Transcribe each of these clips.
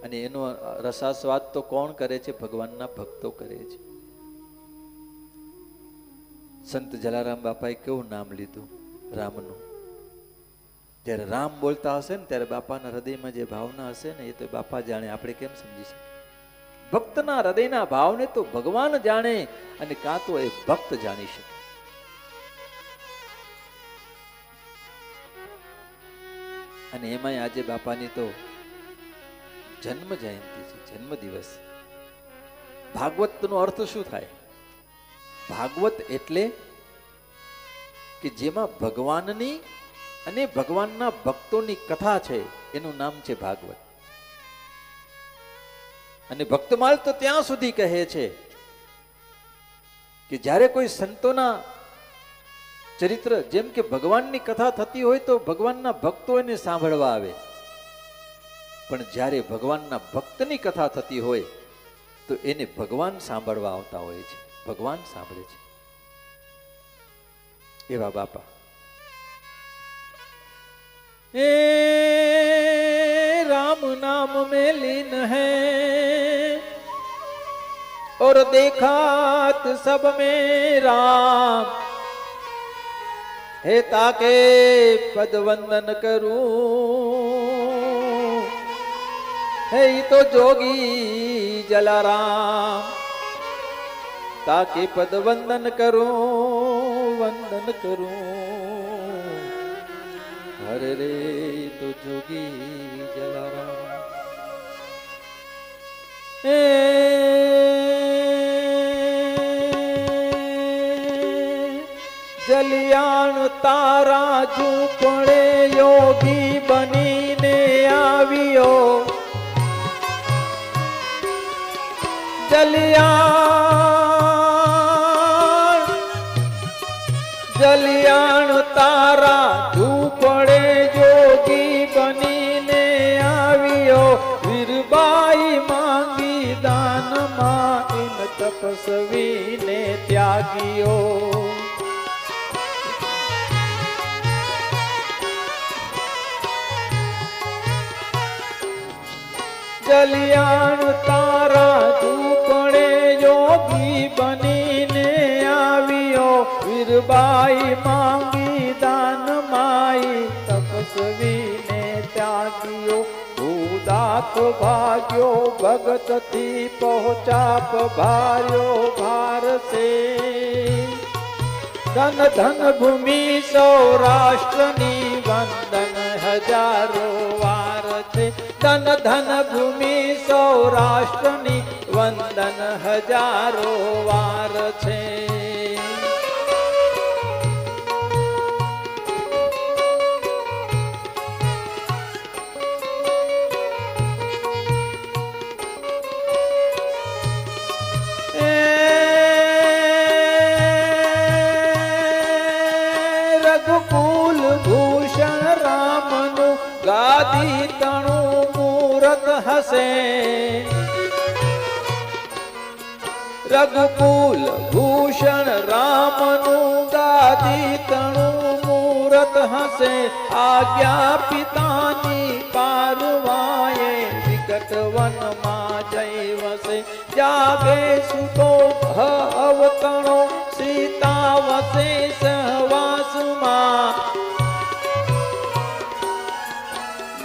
અને એનો રસાસ્વાદ તો કોણ કરે છે? ભગવાનના ભક્તો કરે છે. સંત જલારામ બાપાએ કેવું નામ લીધું રામનું. જ્યારે રામ બોલતા હશે ને ત્યારે બાપાના હૃદયમાં જે ભાવના હશે ને એ તો બાપા જાણે, આપણે કેમ સમજી શકીએ? ભક્તના હૃદયના ભાવને તો ભગવાન જાણે, અને કાં તો એ ભક્ત જાણી શકે. અને એમાંય આજે બાપાની તો જન્મ જયંતિ છે, જન્મ દિવસ. ભાગવતનો અર્થ શું થાય? ભાગવત એટલે કે જેમાં ભગવાનની અને ભગવાનના ભક્તોની કથા છે, એનું નામ છે ભાગવત. અને ભક્તમાલ તો ત્યાં સુધી કહે છે કે જ્યારે કોઈ સંતોના ચરિત્ર, જેમ કે ભગવાનની કથા થતી હોય તો ભગવાનના ભક્તો એને સાંભળવા આવે, પણ જ્યારે ભગવાનના ભક્તની કથા થતી હોય તો એને ભગવાન સાંભળવા આવતા હોય છે, ભગવાન સાંભળે છે. એવા બાપા ए राम नाम में लीन है और देखात सब में राम है, ताके पद वंदन करूं है तो जोगी जलाराम, ताके पद वंदन करूं, वंदन करूं, हरे रे तो जोगी जलाराम. जलियाण तारा झूपड़े योगी बनीने आवियो, जलियाण तारा झूपड़े जोगी बनीने आवियो, वीरबाई मांगी दान मां इन तपस्वी ने त्यागियो. जलियाण तारा झूपड़े योगी बनीने आवियो, वीरबाई मांगी दान माई तपस्वी ने त्यागियो. दात भाग्यो भगत थी पहुंचा भार्यो भार से, धन धन भूमि सौराष्ट्रनी वंदन हजारो वार छे, धन धन भूमि सौराष्ट्रनी वंदन हजारो वार छे. रघुकुल भूषण रामनु गादी तणु मूरत हसे, रघुकुल भूषण रामनु गादी तणु मूरत हसे, आज्ञा पितानी पारवाए विकट वन मां जय वसे, जागे सुतो अवतणो सीता वसे सहवास मां,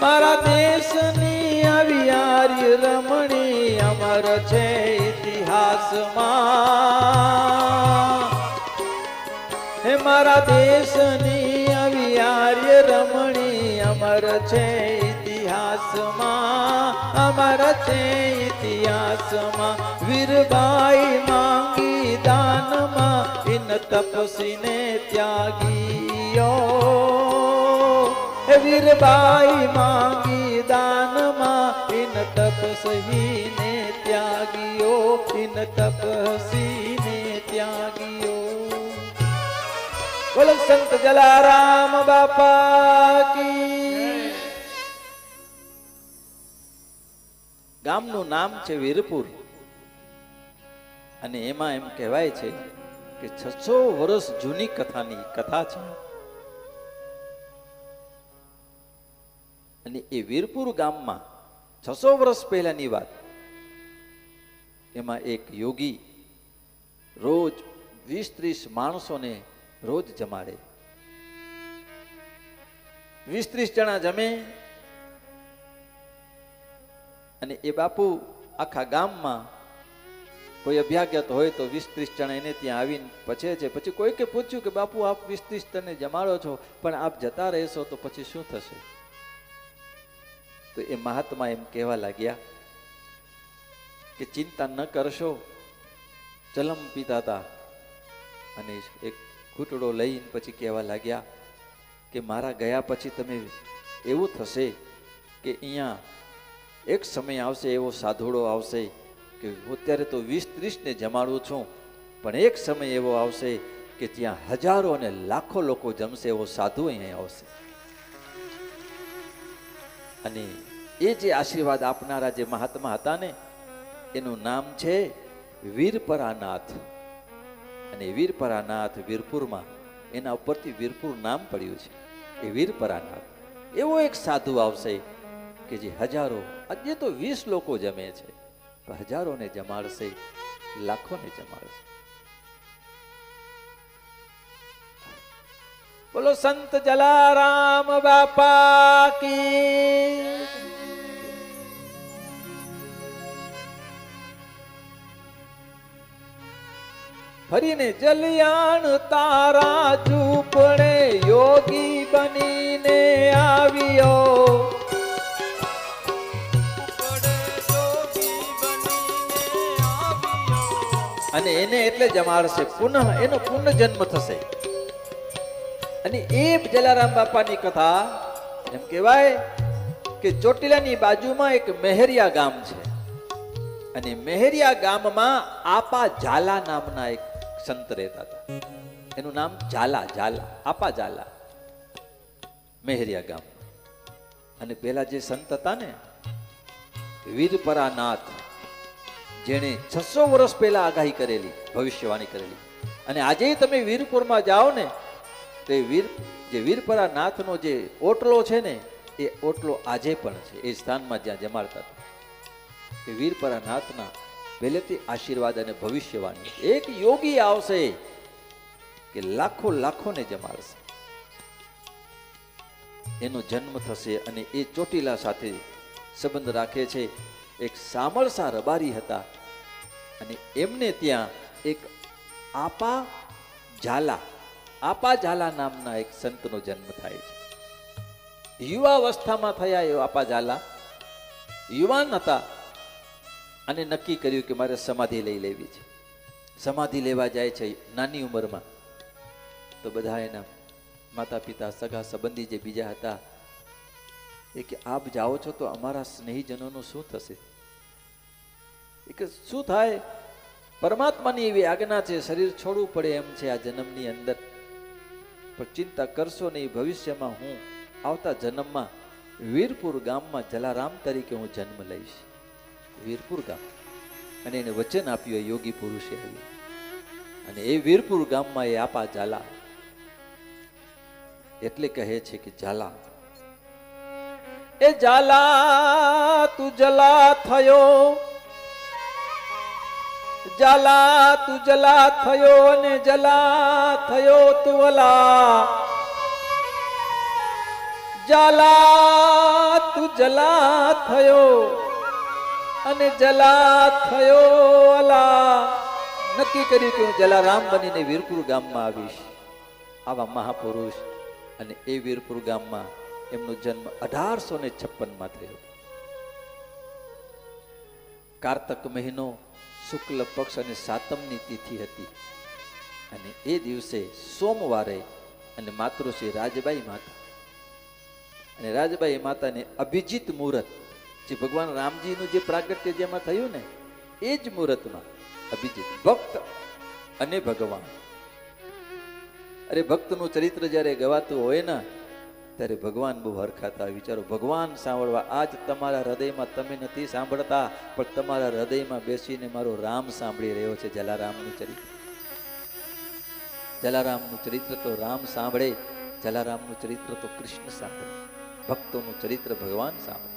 मारा देशनी अवियारी रमणी अमर छे इतिहास मां, हे मारा देशनी अवियारी रमणी अमर छे इतिहास मां, अमर छे इतिहास मां. वीरबाई मांगी दान मां इन तपसी ने त्यागियो, वीरबाई मांगी दान मां इन तपसी ने त्यागियो, इन तपसी ने त्यागियो. बोलो संत जलाराम बापा की. ગામનું નામ છે વીરપુર, અને એમાં એમ કહેવાય છે કે 600 વર્ષ જૂની કથાની કથા છે. અને એ વીરપુર ગામમાં 600 વર્ષ પહેલાની વાત. એમાં એક યોગી રોજ 20-30 માણસોને રોજ જમાડે. 20-30 જણા જમે અને એ બાપુ આખા ગામમાં કોઈ અભ્યાગત હોય તો 20-30 જણા એને ત્યાં આવીને પછે છે. પછી કોઈકે પૂછ્યું કે બાપુ આપ 20-30 જણને જમાડો છો, પણ આપ જતા રહેશો તો પછી શું થશે? તો એ મહાત્મા એમ કહેવા લાગ્યા કે ચિંતા ન કરશો. ચલમ પીતા હતા અને એક ઘૂંટડો લઈને પછી કહેવા લાગ્યા કે મારા ગયા પછી તમે એવું થશે કે અહીંયા એક સમય આવશે, એવો સાધુડો આવશે કે હું અત્યારે તો 20-30 ને જમાડું છું, પણ એક સમય એવો આવશે કે ત્યાં હજારો અને લાખો લોકો જમશે, એવો સાધુ અહીંયા આવશે. અને એ જે આશીર્વાદ આપનારા જે મહાત્મા હતા ને, એનું નામ છે વીરપરાનાથ. અને વીરપરાનાથ વીરપુરમાં, એના ઉપરથી વીરપુર નામ પડ્યું છે. એ વીરપરાનાથ એવો એક સાધુ આવશે કે જે હજારો, આજે તો 20 લોકો જમે છે, હજારોને જમાડશે, લાખોને જમાડશે. બોલો સંત જલારામ બાપા કી. ફરીને જલિયાણ તારા ઝૂંપડે યોગી બનીને આવ્યો. અને એને એટલે જમાડશે, પુનઃ એનો પુનઃજન્મ થશે. અને એ જલારામ બાપાની કથા એમ કહેવાય કે ચોટીલાની બાજુમાં એક મહેરિયા ગામ છે. અને મહેરિયા ગામમાં આપા ઝાલા નામના એક સંત રહેતા હતા. એનું નામ ઝાલા, આપા ઝાલા, મહેરિયા ગામ. અને પેલા જે સંત હતા ને, વીરપરાનાથ, જેણે 600 વર્ષ પહેલા આગાહી કરેલી, ભવિષ્યવાણી કરેલી. અને આજે તમે વીરપુરમાં જાઓ ને, તો જે વીરપરાનાથનો જે ઓટલો છે ને, એ ઓટલો આજે પણ છે એ સ્થાનમાં જ્યાં જમાડતા હતા. એ વીરપરાનાથના પહેલેથી આશીર્વાદ અને ભવિષ્યવાણી. એક યોગી આવશે કે લાખો લાખોને જમાડશે, એનો જન્મ થશે. અને એ ચોટીલા સાથે સંબંધ રાખે છે. એક સામળસા રબારી હતા અને એમને ત્યાં એક આપા ઝાલા નામના એક સંતનો જન્મ થાય છે. યુવા અવસ્થામાં થયા એ આપા ઝાલા યુવાન હતા અને નક્કી કર્યું કે મારે સમાધિ લઈ લેવી છે. સમાધિ લેવા જાય છે નાની ઉંમરમાં. તો બધા એના માતા પિતા, સગા સંબંધી જે બીજા હતા, એ કે આપ જાઓ છો તો અમારા સ્નેહીજનોનું શું થશે? એ કે શું થાય, પરમાત્માની એવી આજ્ઞા છે, શરીર છોડવું પડે એમ છે આ જન્મની અંદર, પણ ચિંતા કરશો નહીં, ભવિષ્યમાં હું આવતા જન્મમાં વીરપુર ગામમાં જલારામ તરીકે હું જન્મ લઈશ. વીરપુર ગામ. અને એને વચન આપ્યું એ યોગી પુરુષે આવ્યું. અને એ વીરપુર ગામમાં એ આપા ઝાલા એટલે કહે છે કે ઝાલા, એ ઝાલા તું જલા થયો, ઝાલા તું જલા થયો, ને જલા થયો તું અલા. ઝાલા તું જલા થયો અને જલા થયો અલા. નક્કી કર્યું કે હું જલારામ બનીને વીરપુર ગામમાં આવીશ. આવા મહાપુરુષ. અને એ વીરપુર ગામમાં એમનો જન્મ 1856માં થયો. કારતક મહિનો, શુક્લ પક્ષ અને સાતમની તિથિ હતી. અને એ દિવસે સોમવારે અને માતૃશ્રી રાજબાઈ માતા, અને રાજબાઈ માતાને અભિજીત મુહૂર્ત, જે ભગવાન રામજીનું જે પ્રાગટ્ય જેમાં થયું ને, એ જ મુહૂર્તમાં અભિજીત, ભક્ત અને ભગવાન. અરે ભક્તનું ચરિત્ર જ્યારે ગવાતું હોય ને, ત્યારે ભગવાન બહુ હરખાતા. વિચારો, ભગવાન સાંભળવા આજ તમારા હૃદયમાં તમે નથી સાંભળતા, પણ તમારા હૃદયમાં બેસીને મારો રામ સાંભળી રહ્યો છે. જલારામનું ચરિત્ર, જલારામનું ચરિત્ર તો રામ સાંભળે, જલારામનું ચરિત્ર તો કૃષ્ણ સાંભળે, ભક્તોનું ચરિત્ર ભગવાન સાંભળે.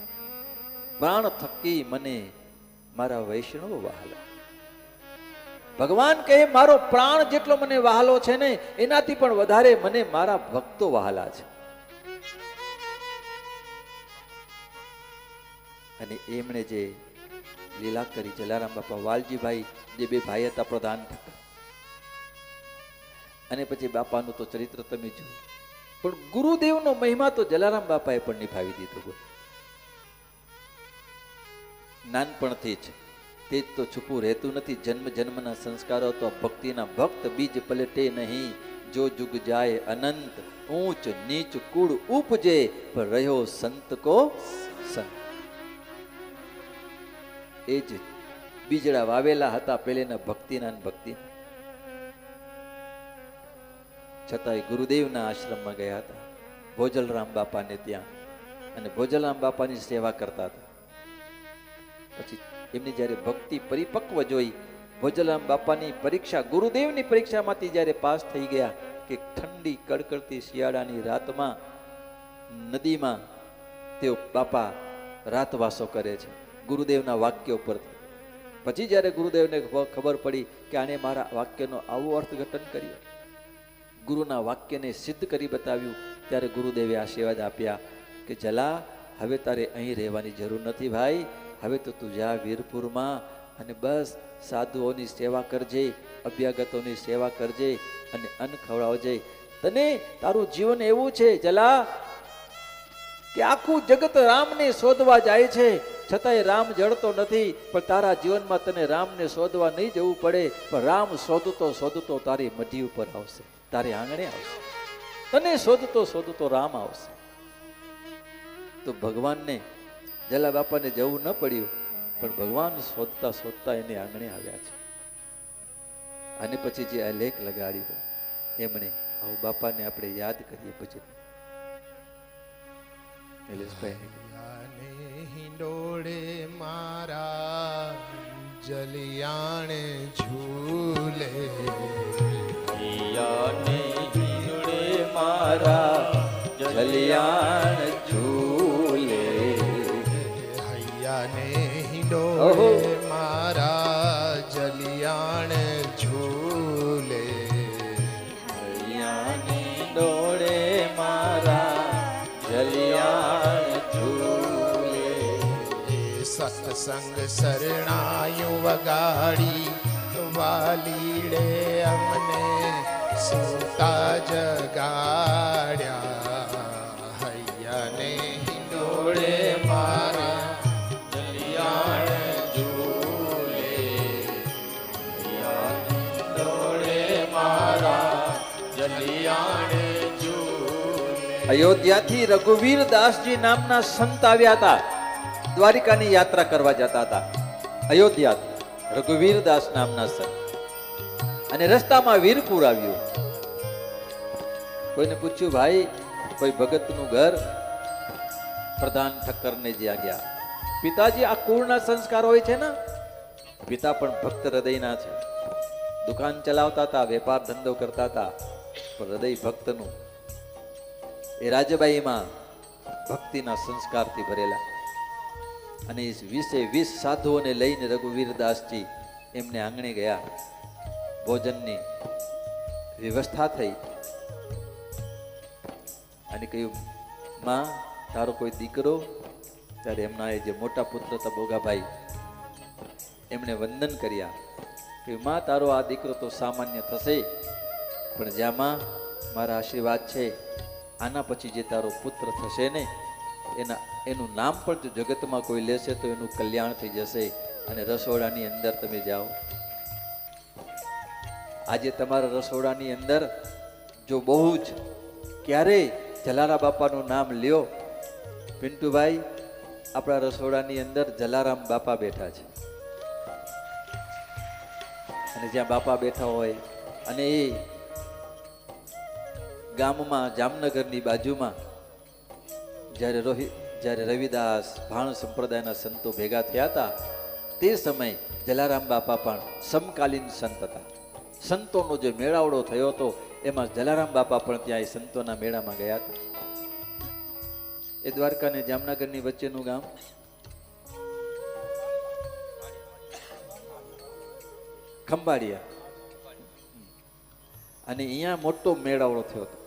પ્રાણ થકી મને મારા વૈષ્ણવ વહાલા. ભગવાન કહે મારો પ્રાણ જેટલો મને વહાલો છે ને એનાથી પણ વધારે મને મારા ભક્તો વહાલા છે. અને એમણે જે લીલા કરી જલારામ બાપા, વાલજીભાઈ જે બે ભાઈ હતા પ્રધાન ઠક્કર, અને પછી બાપાનું તો ચરિત્ર તમે જુઓ. પણ ગુરુદેવનો મહિમા તો જલારામ બાપાએ પણ નિભાવી દીધો. નાનપણથી જ તે જ તો છુપું રહેતું નથી. જન્મ જન્મના સંસ્કારો તો ભક્તિના ભક્ત બીજ પલટે નહીં. જો જુગ જાય અનંત ઊંચ નીચ કુળ ઉપજે પર રહ્યો સંત કો સંત. એ જ બીજડા વાવેલા હતા પેલેના ભક્તિના ભક્તિ. છતાંય ગુરુદેવના આશ્રમમાં ગયા હતા, ભોજલરામ બાપાને ત્યાં, અને ભોજલરામ બાપાની સેવા કરતા હતા. પછી એમની જ્યારે ભક્તિ પરિપક્વ જોઈ, ભોજલરામ બાપાની પરીક્ષા, ગુરુદેવની પરીક્ષામાંથી જ્યારે પાસ થઈ ગયા કે ઠંડી કડકડતી શિયાળાની રાતમાં નદીમાં તેઓ બાપા રાતવાસો કરે છે ગુરુદેવના વાક્ય ઉપરથી. પછી જ્યારે ગુરુદેવને ખબર પડી કે આણે મારા વાક્યનો આવું અર્થઘટન કર્યું, ગુરુના વાક્યને સિદ્ધ કરી બતાવ્યું, ત્યારે ગુરુદેવે આશીર્વાદ આપ્યા કે જલા, હવે તારે અહીં રહેવાની જરૂર નથી ભાઈ. હવે તો તું જા વીરપુરમાં અને બસ સાધુઓની સેવા કરજે, અભ્યાગતોની સેવા કરજે અને અન્ન ખવડાવજે. તને તારું જીવન એવું છે જલા કે આખું જગત રામને શોધવા જાય છે, છતાંય રામ જડતો નથી. પણ તારા જીવનમાં તને રામને શોધવા નહીં જવું પડે, પણ રામ શોધતો શોધતો તારી મઢી ઉપર આવશે, તારી આંગણે આવશે. તને શોધતો શોધતો રામ આવશે. તો ભગવાનને, જલા બાપાને જવું ન પડ્યું, પણ ભગવાન શોધતા શોધતા એને આંગણે આવ્યા છે. અને પછી જે આ લેખ લગાડ્યો એમણે, આવું બાપાને આપણે યાદ કરીએ. પછી હિંડોળે મારા જલિયાણ ઝૂલે, હિંડોળે મારા જલિયાણ ઝૂલે, હૈયાને હિંડોળે મારા જલિયાણ ઝૂલે, હૈયાને હિંડોળે મારા જલિયાણ ઝૂલે. સત્સંગ શરણાયું વગાડી વાલીડે અમને સુતા જગાડ્યા, હૈયાને હિંડોળે મારા જલિયાણ ઝૂલે, હૈયાને હિંડોળે મારા જલિયાણ ઝૂલે. અયોધ્યાથી રઘુવીર દાસજી નામના સંત આવ્યા હતા, દ્વારિકાની યાત્રા કરવા જતા હતા. અયોધ્યાથી રઘુવીર દાસ નામના સંત, અને રસ્તામાં વીરપુર આવ્યું. કોઈને પૂછ્યું, ભાઈ કોઈ ભગતનું ઘર? પ્રધાન ઠક્કરને જ્યાં ગયા. પિતાજી, આ કુળના સંસ્કાર હોય છે ને, પિતા પણ ભક્ત હૃદયના છે. દુકાન ચલાવતા હતા, વેપાર ધંધો કરતા હતા, પણ હૃદય ભક્તનું. એ રાજબાઈમાં ભક્તિના સંસ્કારથી ભરેલા. અને 20 સાધુઓને લઈને રઘુવીર દાસજી એમને આંગણે ગયા. ભોજનની વ્યવસ્થા થઈ અને કહ્યું, માં તારો કોઈ દીકરો? ત્યારે એમના જે મોટા પુત્ર હતા બોગાભાઈ, એમણે વંદન કર્યા કે માં તારો આ દીકરો તો સામાન્ય થશે, પણ જ્યાં માં મારા આશીર્વાદ છે, આના પછી જે તારો પુત્ર થશે ને એનું નામ પણ જો જગતમાં કોઈ લેશે તો એનું કલ્યાણ થઈ જશે. અને રસોડાની અંદર તમે જાઓ, આજે તમારા રસોડાની અંદર જો બહુ જ ક્યારે જલારામ બાપાનું નામ લ્યો, પિન્ટુભાઈ, આપણા રસોડાની અંદર જલારામ બાપા બેઠા છે. અને જ્યાં બાપા બેઠા હોય, અને એ ગામમાં જામનગરની બાજુમાં જ્યારે રવિદાસ ભાણ સંપ્રદાયના સંતો ભેગા થયા હતા, તે સમયે જલારામ બાપા પણ સમકાલીન સંત હતા. સંતોનો જે મેળાવડો થયો હતો એમાં જલારામ બાપા પણ ત્યાં એ સંતોના મેળામાં ગયા હતા. એ દ્વારકા ને જામનગરની વચ્ચેનું ગામ. ખંભાળિયા. અને અહીંયા મોટો મેળાવડો થયો હતો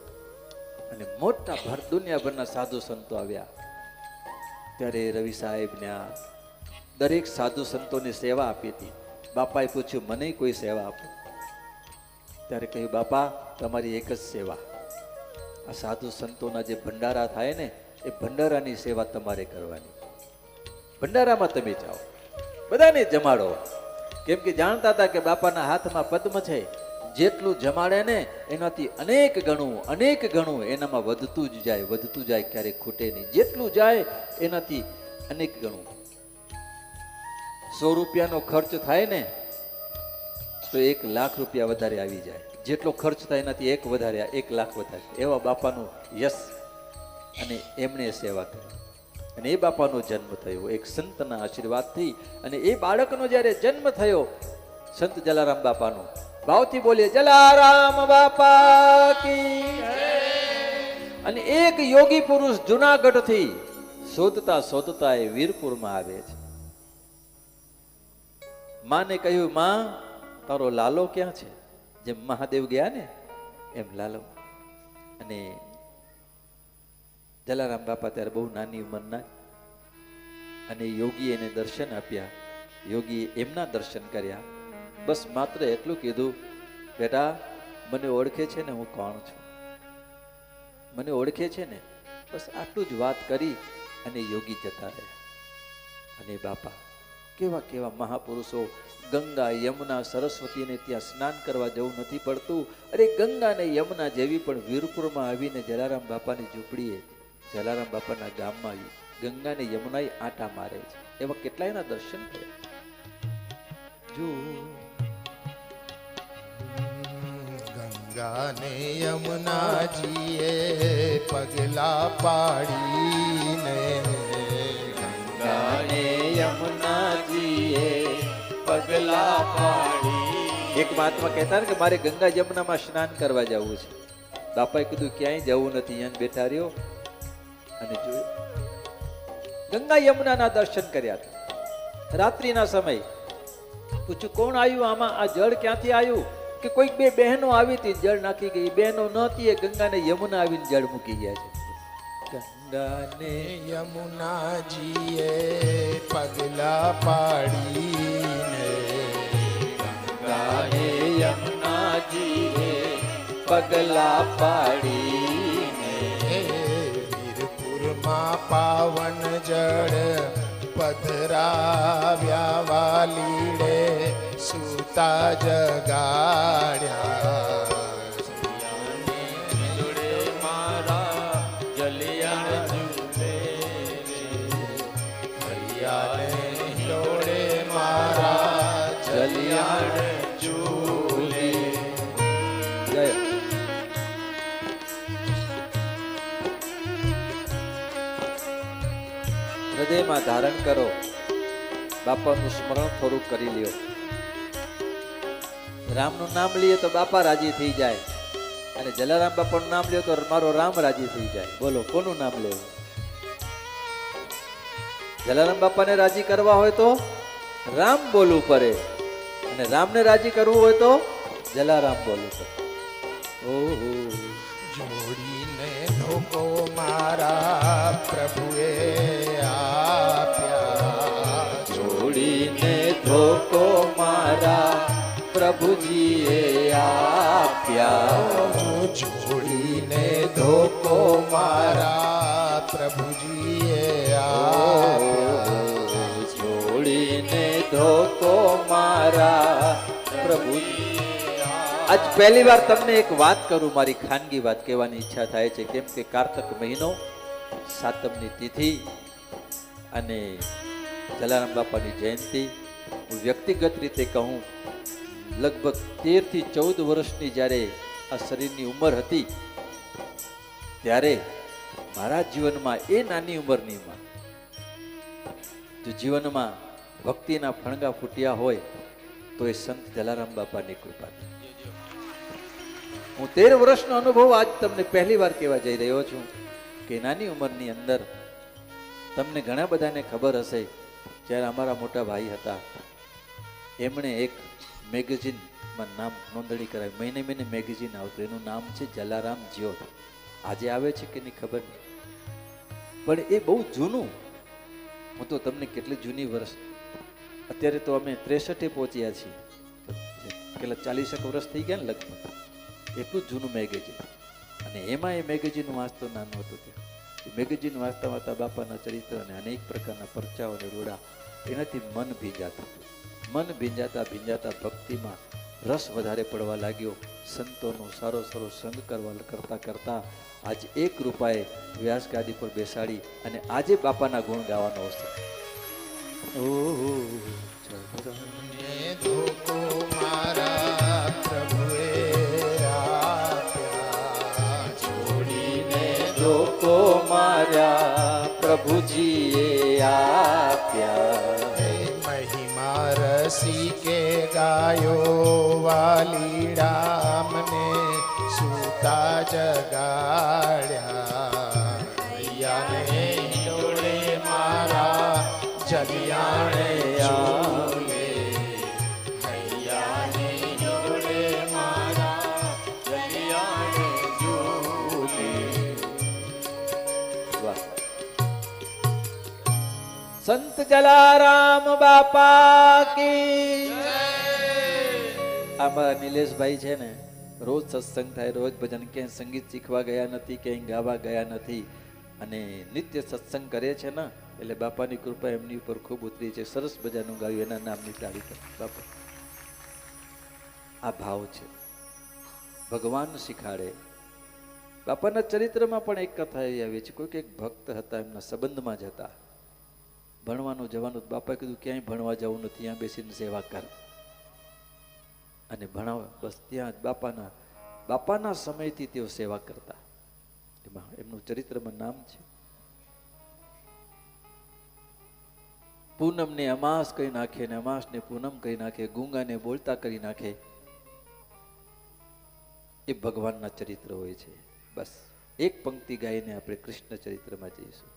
અને મોટા દુનિયાભરના સાધુ સંતો આવ્યા. ત્યારે રવિ સાહેબને દરેક સાધુ સંતોની સેવા આપી હતી. બાપાએ પૂછ્યું, મને કોઈ સેવા આપો? ત્યારે કહ્યું, બાપા તમારી એક જ સેવા, આ સાધુ સંતોના જે ભંડારા થાય ને એ ભંડારાની સેવા તમારે કરવાની. ભંડારામાં તમે જાઓ, બધાને જમાડો. કેમ કે જાણતા હતા કે બાપાના હાથમાં પદ્મ છે, જેટલું જમાડે ને એનાથી અનેક ગણું એનામાં વધતું જ જાય, ક્યારેક ખૂટે નહીં. જેટલું જાય એનાથી અનેક ગણું. 100 રૂપિયાનો ખર્ચ થાય ને તો 1 લાખ રૂપિયા વધારે આવી જાય. જેટલો ખર્ચ થાય એનાથી 1 લાખ વધારે. એવા બાપાનું યશ. અને એમણે સેવા કરી અને એ બાપાનો જન્મ થયો એક સંતના આશીર્વાદથી. અને એ બાળકનો જ્યારે જન્મ થયો, સંત જલારામ બાપાનો, ભાવથી બોલીએ જલારામ બાપા કી. અને એક યોગી પુરુષ જુનાગઢથી શોધતા એ વીરપુરમાં આવે છે. માને કહ્યું, માં તારો લાલો ક્યાં છે? જેમ મહાદેવ ગયા ને એમ લાલો. અને જલારામ બાપા ત્યારે બહુ નાની ઉંમરના, અને યોગી એને દર્શન આપ્યા. યોગીએ એમના દર્શન કર્યા. બસ માત્ર એટલું કીધું, બેટા મને ઓળખે છે ને હું કોણ છું? મને ઓળખે છે ને? બસ આટલું જ વાત કરી અને યોગી જતા રહ્યા. અને બાપા કેવા કેવા મહાપુરુષો, ગંગા યમુના સરસ્વતીને ત્યાં સ્નાન કરવા જવું નથી પડતું. અરે ગંગા ને યમુના જેવી પણ વીરપુરમાં આવીને જલારામ બાપાની ઝૂંપડીએ, જલારામ બાપાના ગામમાં ગંગા ને યમુના આંટા મારે છે. એવા કેટલાયના દર્શન થયા. જો ગંગા ને યમુનાજીએ પગલા પાડીને, ગંગા ને યમુનાજીએ પગલા પાડી. એક મહાત્મા કહેતા ને કે મારે ગંગા યમુનામાં સ્નાન કરવા જવું છે. બાપાએ કીધું ક્યાંય જવું નથી, અહીંયા બેઠા રહ્યો. અને જોયું ગંગા યમુનાના દર્શન કર્યા હતા. રાત્રિના સમય પૂછ્યું, કોણ આવ્યું આમાં? આ જળ ક્યાંથી આવ્યું? કે કોઈક 2 બહેનો આવી હતી, જળ નાખી ગઈ. બહેનો નહોતી, એ ગંગા ને યમુના આવીને જળ મૂકી ગયા છે. ગંગા ને યમુનાજીએ પગલા પાડીને, ગંગા ને યમુનાજીએ પગલા પાડીને, વીરપુરમાં પાવન જળ પધરાવ્યા વાલીડે સુતા જગાડ્યા. હૃદયમાં ધારણ કરો, બાપાનું સ્મરણ થોડું કરી લ્યો. રામનું નામ લઈએ તો બાપા રાજી થઈ જાય, અને જલારામ બાપાનું નામ લ્યો તો મારો રામ રાજી થઈ જાય. બોલો કોનું નામ લેવું? જલારામ બાપાને રાજી કરવા હોય તો રામ બોલવું પડે, અને રામને રાજી કરવું હોય તો જલારામ બોલવું પડે. ઓહો, જોડીને ધોકો મારા પ્રભુએ આપ્યા, જોડીને ધોકો મારા પ્રભુજીએ આપ્યા, જોડીને ધોકો મારા પ્રભુજીએ આપ્યા, જોડીને ધોકો મારા પ્રભુજી. આજ પહેલી વાર તમને એક વાત કરું, મારી ખાનગી વાત કહેવાની ઈચ્છા થાય છે. કેમ કે કારતક મહિનો, સાતમની તિથિ અને જલારામ બાપાની જયંતિ. હું વ્યક્તિગત રીતે કહું, લગભગ 13 થી 14 વર્ષની જ્યારે આ શરીરની ઉંમર હતી, ત્યારે મારા જીવનમાં એ નાની ઉંમરનીમાં જો જીવનમાં ભક્તિના ફણગા ફૂટ્યા હોય તો એ સંત જલારામ બાપાની કૃપા. હું 13 વર્ષનો અનુભવ આજ તમને પહેલી વાર કહેવા જઈ રહ્યો છું કે નાની ઉંમરની અંદર તમને ઘણા બધાને ખબર હશે, જ્યારે અમારા મોટા ભાઈ હતા, એમણે એક મેગેઝિનમાં નામ નોંધણી કરાવી. મહિને મહિને મેગેઝિન આવતું, એનું નામ છે જલારામ જ્યોત. આજે આવે છે કે નહીં ખબર નહીં, પણ એ બહુ જૂનું. હું તો તમને કેટલી જૂની વર્ષ, અત્યારે તો અમે 63 પહોંચ્યા છીએ, પેલા 40 વર્ષ થઈ ગયા ને લગભગ. એટલું જ જૂનું મેગેઝિન. અને એમાં એ મેગેઝિન વાંચતો નાનો હતો તે મેગેઝિન વાંચતા વાંચતા બાપાના ચરિત્ર અને અનેક પ્રકારના પરચાઓ અને રૂડા, એનાથી મન ભીંજાતું. મન ભીંજાતા ભીંજાતા ભક્તિમાં રસ વધારે પડવા લાગ્યો. સંતોનો સારો સારો સંગ કરતા કરતા આજ એક રૂપાએ વ્યાસ ગાદી પર બેસાડી અને આજે બાપાના ગુણ ગાવાનો અવસર. ધોકો મારા પ્રભુએ આપ્યા, છોડીને ધોકો માર્યા પ્રભુજીએ આપ્યા. મહિમા રસિકે ગાયો વાલીડા, મને સૂતા જગાડ્યા. હૈયાને હિંડોળે મારા જલિયાણે ઝૂલે, હૈયાને હિંડોળે મારા જલિયાણે ઝૂલે. વાહ. સંત જલારામ બાપા કી. અમારા નિલેશભાઈ છે ને, રોજ સત્સંગ થાય, રોજ ભજન, ક્યાંય સંગીત શીખવા ગયા નથી, ક્યાંય ગાવા ગયા નથી, અને નિત્ય સત્સંગ કરે છે ને, એટલે બાપાની કૃપા એમની ઉપર ખૂબ ઉતરી છે. સરસ મજાનું ગાયું, એના નામની તારીફ બાપા. આ ભાવ છે, ભગવાન શીખાડે. બાપાના ચરિત્રમાં પણ એક કથા એવી આવી છે. કોઈક એક ભક્ત હતા, એમના સંબંધમાં જ હતા. ભણવાનું જવાનું, બાપાએ કીધું ક્યાંય ભણવા જવું નથી, ત્યાં બેસીને સેવા કર અને ભણાવ, બસ ત્યાં જ બાપાના સમયથી તેઓ સેવા કરતા. એમાં એમનું ચરિત્રમાં નામ છે. પૂનમને અમાસ કરી નાખે ને અમાસને પૂનમ કરી નાખે, ગુંગાને બોલતા કરી નાખે. એ ભગવાનના ચરિત્ર હોય છે. બસ એક પંક્તિ ગાઈને આપણે કૃષ્ણ ચરિત્રમાં જઈશું.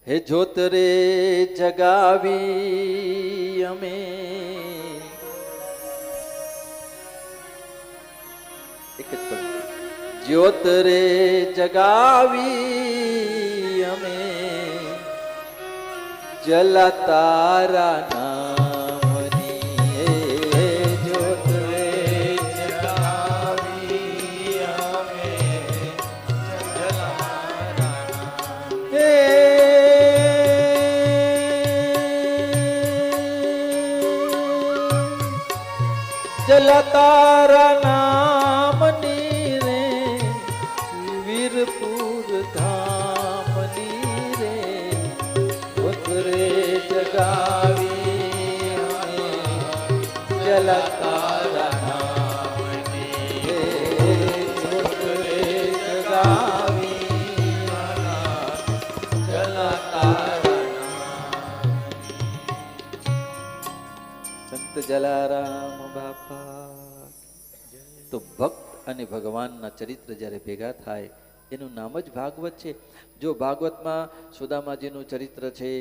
હે જોત રે જગાવી અમે, એક જ પંક્તિ. જ્યોત રે જગાવી અમે, જલા તારા નામની. હે જ્યોત રે જગાવી અમે, જલા હે જલા તારા નામની રે, વીરપુર ધામની રે, ઉતરે જગાવી અમે, જલા તારા નામની રે, ઉતરે જગાવી જલા તારા નામની. સંત જલારામ બાપા. તો ભક્ત અને ભગવાનના ચરિત્ર જ્યારે ભેગા થાય, એનું નામ જ ભાગવત છે. જો ભાગવતમાં સુદામાજીનું ચરિત્ર છે,